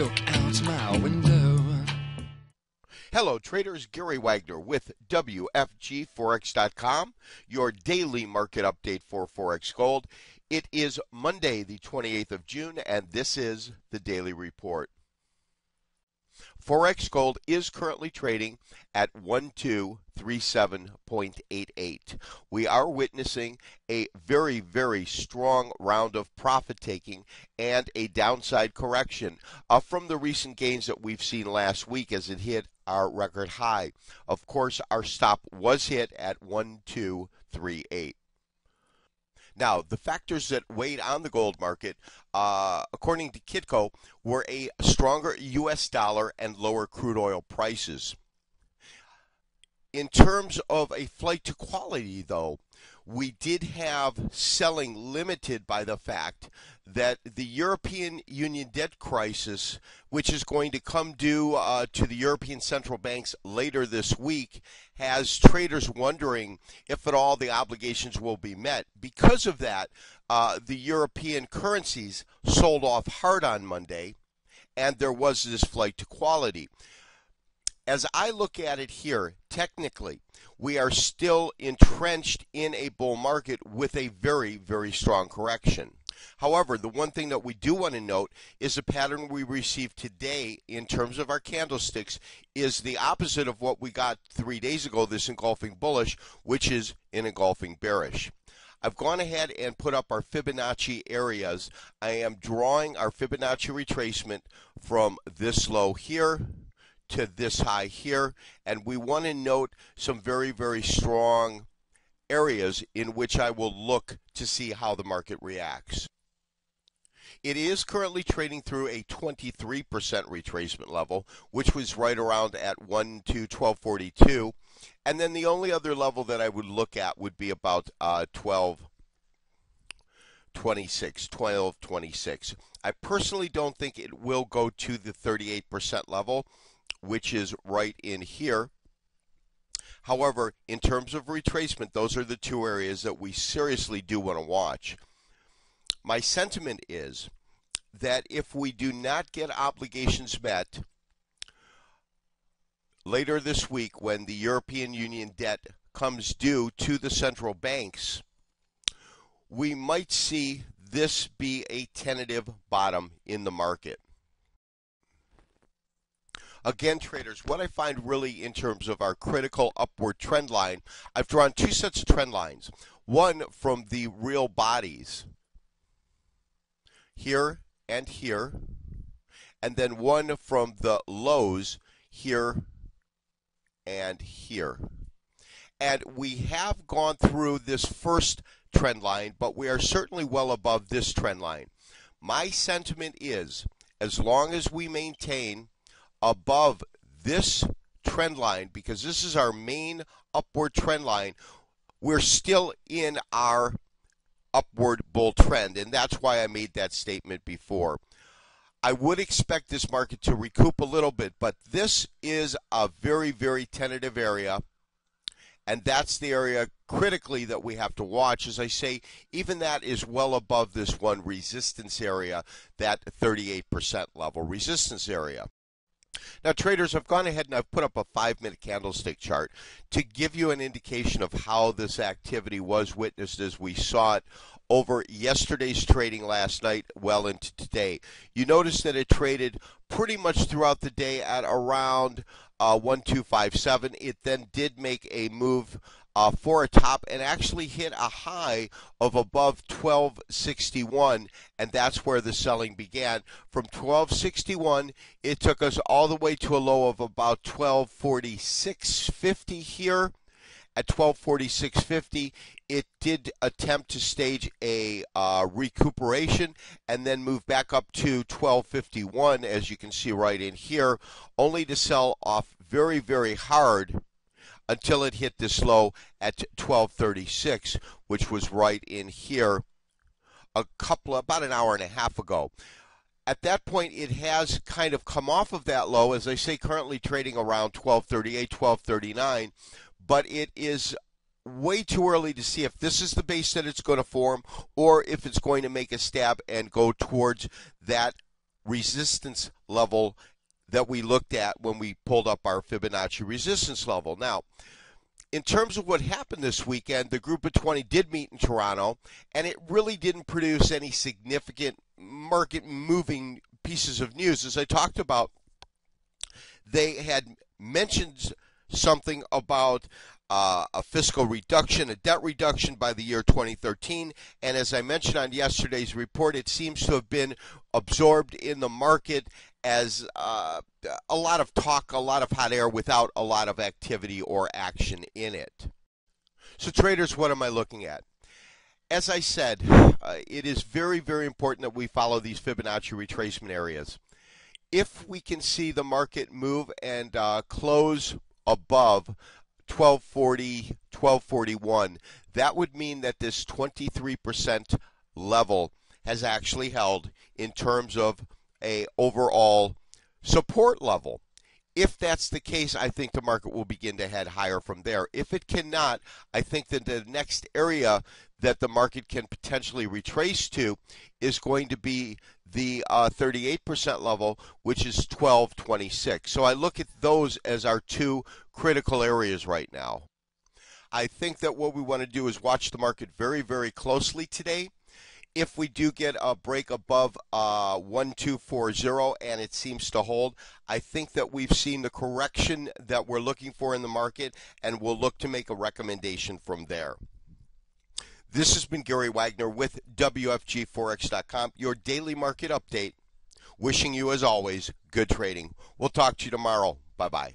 look out my window. Hello traders, Gary Wagner with WFGForex.com, your daily market update for Forex Gold. It is Monday the 28th of June and this is the Daily Report. Forex Gold is currently trading at 1237.88. We are witnessing a very, very strong round of profit taking and a downside correction from the recent gains that we've seen last week as it hit our record high. Of course, our stop was hit at 1238. Now, the factors that weighed on the gold market, according to Kitco, were a stronger U.S. dollar and lower crude oil prices. In terms of a flight to quality, though, we did have selling limited by the fact that the European Union debt crisis, which is going to come due to the European central banks later this week, has traders wondering if at all the obligations will be met. Because of that, the European currencies sold off hard on Monday, and there was this flight to quality. As I look at it here, technically, we are still entrenched in a bull market with a very, very strong correction. However, the one thing that we do want to note is the pattern we received today in terms of our candlesticks is the opposite of what we got 3 days ago, this engulfing bullish, which is an engulfing bearish. I've gone ahead and put up our Fibonacci areas. I am drawing our Fibonacci retracement from this low here to this high here, and we want to note some very, very strong areas in which I will look to see how the market reacts. It is currently trading through a 23% retracement level, which was right around at 1242, and then the only other level that I would look at would be about 1226. I personally don't think it will go to the 38% level, which is right in here. However, in terms of retracement, those are the two areas that we seriously do want to watch. My sentiment is that if we do not get obligations met later this week when the European Union debt comes due to the central banks, we might see this be a tentative bottom in the market. Again, traders, what I find really in terms of our critical upward trend line, I've drawn two sets of trend lines. One from the real bodies, here and here, and then one from the lows, here and here. And we have gone through this first trend line, but we are certainly well above this trend line. My sentiment is, as long as we maintain above this trend line, because this is our main upward trend line, we're still in our upward bull trend, and that's why I made that statement before. I would expect this market to recoup a little bit, but this is a very, very tentative area, and that's the area critically that we have to watch. As I say, even that is well above this one resistance area, that 38% level resistance area. Now, traders, I've gone ahead and I've put up a 5-minute candlestick chart to give you an indication of how this activity was witnessed as we saw it over yesterday's trading last night well into today. You notice that it traded pretty much throughout the day at around 1257. It then did make a move for a top and actually hit a high of above 1261, and that's where the selling began. From 1261, it took us all the way to a low of about 1246.50 here. At 1246.50, it did attempt to stage a recuperation and then move back up to 1251, as you can see right in here, only to sell off very, very hard until it hit this low at 1236, which was right in here about an hour and a half ago. At that point, it has kind of come off of that low, as I say, currently trading around 1238, 1239, but it is way too early to see if this is the base that it's going to form or if it's going to make a stab and go towards that resistance level that we looked at when we pulled up our Fibonacci resistance level. Now, in terms of what happened this weekend, the group of 20 did meet in Toronto, and it really didn't produce any significant market-moving pieces of news. As I talked about, they had mentioned something about a fiscal reduction, a debt reduction by the year 2013, and as I mentioned on yesterday's report, it seems to have been absorbed in the market as a lot of talk, a lot of hot air without a lot of activity or action in it. So traders, what am I looking at? As I said, it is very, very important that we follow these Fibonacci retracement areas. If we can see the market move and close above 1240, 1241, that would mean that this 23% level has actually held in terms of a overall support level. If that's the case, I think the market will begin to head higher from there. If it cannot, I think that the next area that the market can potentially retrace to is going to be the 38% level, which is 1226. So I look at those as our two critical areas right now. I think that what we want to do is watch the market very, very closely today. If we do get a break above 1240 and it seems to hold, I think that we've seen the correction that we're looking for in the market, and we'll look to make a recommendation from there. This has been Gary Wagner with WFGForex.com, your daily market update. Wishing you, as always, good trading. We'll talk to you tomorrow. Bye-bye.